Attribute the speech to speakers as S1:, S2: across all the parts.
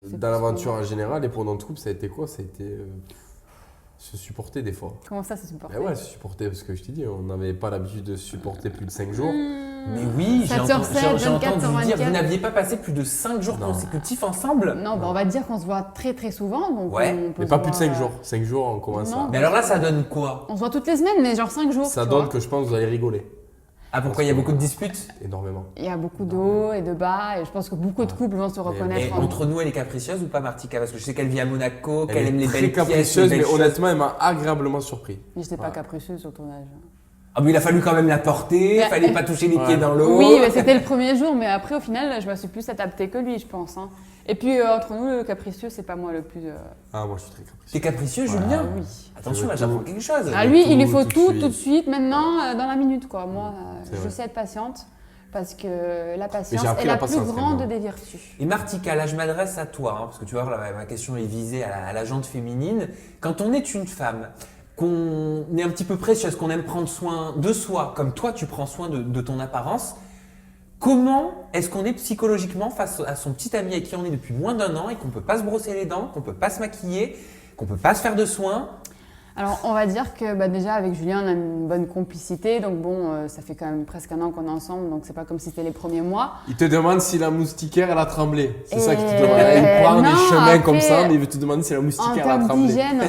S1: Dans l'aventure en général et pour notre couple, ça a été quoi? Ça a été se supporter des fois.
S2: Comment ça, se supporter?
S1: Ouais, se supporter parce que je t'ai dit, on n'avait pas l'habitude de se supporter plus de 5 jours.
S3: Mais oui, j'ai
S2: 7 sur 7,
S3: entendu
S2: 24 sur
S3: dire,
S2: 24.
S3: vous n'aviez pas passé plus de 5 jours consécutifs ensemble?
S2: Non, bah on va dire qu'on se voit très très souvent. Donc
S3: Ouais,
S2: on peut
S1: Mais
S2: se
S1: pas plus de
S2: voir,
S1: 5 jours. 5 jours, on commence
S2: Non.
S1: à.
S3: Mais alors là, ça donne quoi?
S2: On se voit toutes les semaines, mais genre 5 jours.
S1: Ça
S2: tu
S1: donne
S2: vois.
S1: que je pense que vous allez rigoler.
S3: Ah, pourquoi il y a beaucoup de disputes?
S1: Énormément.
S2: Il y a beaucoup de hauts et de bas, et je pense que beaucoup de couples vont se reconnaître.
S3: Et
S2: en-
S3: entre nous, elle est capricieuse ou pas, Martika? Parce que je sais qu'elle vit à Monaco,
S1: Elle
S3: qu'elle
S1: est
S3: aime les
S1: très
S3: belles pièces, les
S1: capricieuse,
S3: belles
S1: mais
S3: choses.
S1: honnêtement, elle m'a agréablement surpris.
S2: Mais j'étais pas
S1: Ouais.
S2: capricieuse sur ton âge.
S3: Ah, mais il a fallu quand même la porter,
S2: Mais-
S3: fallait pas toucher les pieds dans l'eau.
S2: Oui, mais c'était le premier jour, mais après au final, je me suis plus adaptée que lui, je pense. Hein. Et puis entre nous, le capricieux, c'est pas moi le plus.
S1: Ah, moi je suis très capricieux.
S3: T'es capricieux,
S1: Ouais.
S3: Julien?
S2: Oui.
S3: Attention,
S1: Je
S3: là,
S1: veux
S3: j'apprends
S1: tout.
S3: quelque chose.
S2: Ah lui, il lui faut
S1: tout de
S2: tout de suite, maintenant, dans la minute quoi. Moi,
S1: C'est
S2: je
S1: vrai.
S2: sais être patiente parce que la patience
S1: j'ai appris
S2: est
S1: la
S2: la plus
S1: patience, quand
S2: grande
S1: même.
S2: des vertus.
S3: Et Martika, là je m'adresse à toi, hein, parce que tu vois, là, ma question est visée à la jante féminine. Quand on est une femme, qu'on est un petit peu précieuse, qu'on aime prendre soin de soi, comme toi tu prends soin de ton apparence, comment est-ce qu'on est psychologiquement face à son petit ami avec qui on est depuis moins d'1 an et qu'on ne peut pas se brosser les dents, qu'on ne peut pas se maquiller, qu'on ne peut pas se faire de soins?
S2: Alors, on va dire que bah, déjà avec Julien, on a une bonne complicité. Donc bon, ça fait quand même presque 1 an qu'on est ensemble, donc c'est pas comme si c'était les premiers mois.
S1: Il te demande si la moustiquaire elle a tremblé. C'est ça qu'il te
S2: Et-
S1: demande. Il prend
S2: non,
S1: des chemins
S2: après,
S1: comme ça, mais il veut te demander si la
S2: En
S1: moustiquaire elle a
S2: termes
S1: tremblé.
S2: d'hygiène,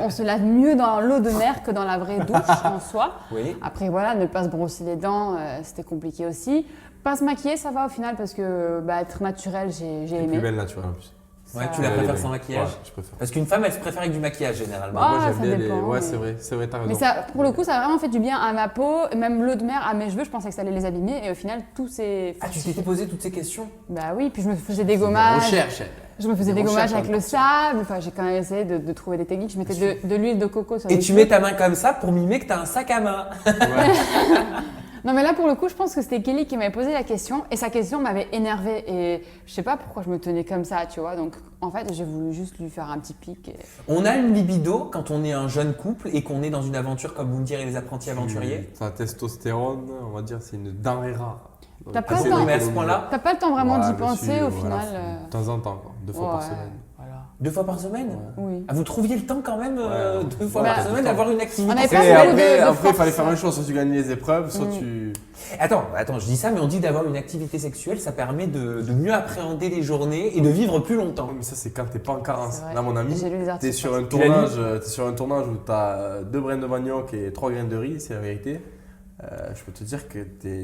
S2: on se lave mieux dans l'eau de mer que dans la vraie douche en soi.
S3: Oui.
S2: Après voilà, ne pas se brosser les dents, c'était compliqué aussi. Pas se maquiller, ça va au final parce que bah, être naturel, j'ai
S1: Elle est plus
S2: aimé.
S1: belle naturelle en plus.
S3: Ouais,
S2: Ça-
S3: tu la
S1: Elle est
S3: préfères
S1: belle.
S3: sans maquillage?
S1: Ouais, je préfère.
S3: Parce qu'une femme, elle se préfère avec du maquillage généralement.
S2: Ah,
S1: Moi j'aime
S2: ça
S1: bien les.
S2: dépend,
S1: Ouais,
S2: mais-
S1: c'est vrai, t'as raison.
S2: Mais ça, pour le coup, ça a vraiment fait du bien à ma peau, même l'eau de mer, à mes cheveux. Je pensais que ça allait les abîmer et au final, tout s'est.
S3: Ah, tu t'étais posé toutes ces questions?
S2: Bah oui, puis je me faisais des
S1: Des
S2: gommages.
S1: recherches.
S2: Je me faisais
S1: Des
S2: des gommages
S1: recherches,
S2: avec le sable. Enfin, j'ai quand même essayé de trouver des techniques. Je mettais de l'huile de coco sur
S3: Et
S2: les
S3: tu
S2: cheveux.
S3: mets ta main comme ça pour mimer que t'as un sac à main.
S1: Ouais.
S2: Non, mais là, pour le coup, je pense que c'était Kelly qui m'avait posé la question et sa question m'avait énervée. Et je sais pas pourquoi je me tenais comme ça, tu vois. Donc, en fait, j'ai voulu juste lui faire un petit pic. Et...
S3: On a une libido quand on est un jeune couple et qu'on est dans une aventure, comme vous me direz les apprentis aventuriers.
S1: Ta testostérone, on va dire, c'est une denrée rare. Donc,
S2: T'as pas
S1: c'est
S2: le temps.
S1: une
S3: Mais à ce
S1: économie.
S3: point-là,
S2: T'as pas le temps vraiment
S1: Ouais,
S2: d'y
S1: bien
S2: penser
S1: sûr,
S2: au
S1: voilà,
S2: final.
S1: de temps en temps, quoi. 2 fois par
S2: Ouais,
S1: semaine.
S2: Voilà.
S3: 2 fois par semaine?
S1: Ouais.
S2: Oui.
S3: Ah, vous trouviez le temps quand même,
S1: Ouais.
S3: 2 fois
S2: Bah,
S3: par semaine, d'avoir une activité?
S2: on avait pas
S1: Après,
S2: beaucoup
S1: après,
S2: de
S1: après, il fallait
S2: force.
S1: faire une chose, soit tu gagnes les épreuves, soit tu.
S3: Attends, je dis ça, mais on dit d'avoir une activité sexuelle, ça permet de mieux appréhender les journées et de vivre plus longtemps.
S1: Ouais, mais ça, c'est quand t'es pas en carence.
S2: C'est vrai.
S1: Là, mon ami,
S2: J'ai lu des
S1: t'es
S2: articles.
S1: sur un
S3: Tu l'as lu
S1: tournage où t'as 2 graines de manioc et 3 graines de riz, c'est la vérité. Je peux te dire que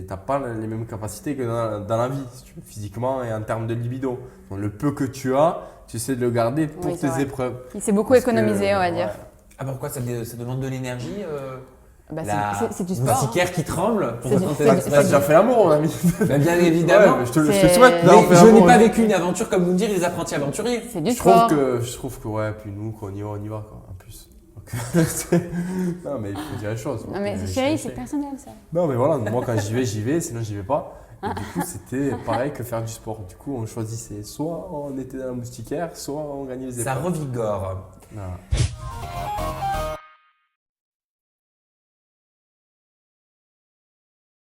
S1: t'as pas les mêmes capacités que dans la vie, si tu veux, physiquement et en termes de libido. Donc, le peu que tu as, tu sais de le garder pour
S2: Oui, c'est
S1: tes
S2: vrai.
S1: épreuves.
S2: Il s'est beaucoup
S1: Parce que,
S2: économisé, on va dire.
S1: ouais.
S3: Ah, pourquoi ça demande de l'énergie?
S2: Bah,
S3: La
S2: c'est du sport. hein.
S3: moustiquaire qui tremble pour
S2: C'est du-
S3: raconter
S2: c'est
S3: la
S2: du-
S1: T'as
S2: c'est
S1: déjà fait l'amour, mon ami.
S3: Bah, bien évidemment.
S1: Ouais, mais je te
S2: C'est-
S1: souhaite
S3: Mais
S1: d'avoir fait
S3: je n'ai
S1: l'amour,
S3: pas
S1: ouais.
S3: vécu une aventure comme vous me direz les apprentis aventuriers.
S2: C'est du
S1: Je
S2: sport.
S1: trouve que ouais, puis nous, quand on y va, quoi, en plus. Donc, non, mais il faut dire les choses.
S2: Non, mais
S1: Donc,
S2: chérie,
S1: je-
S2: c'est personnel ça.
S1: Non, mais voilà, moi quand j'y vais, sinon j'y vais pas. Et du coup, c'était pareil que faire du sport. Du coup, on choisissait soit on était dans la moustiquaire, soit on gagnait les
S3: Ça
S1: épreuves.
S3: revigore.
S1: Voilà.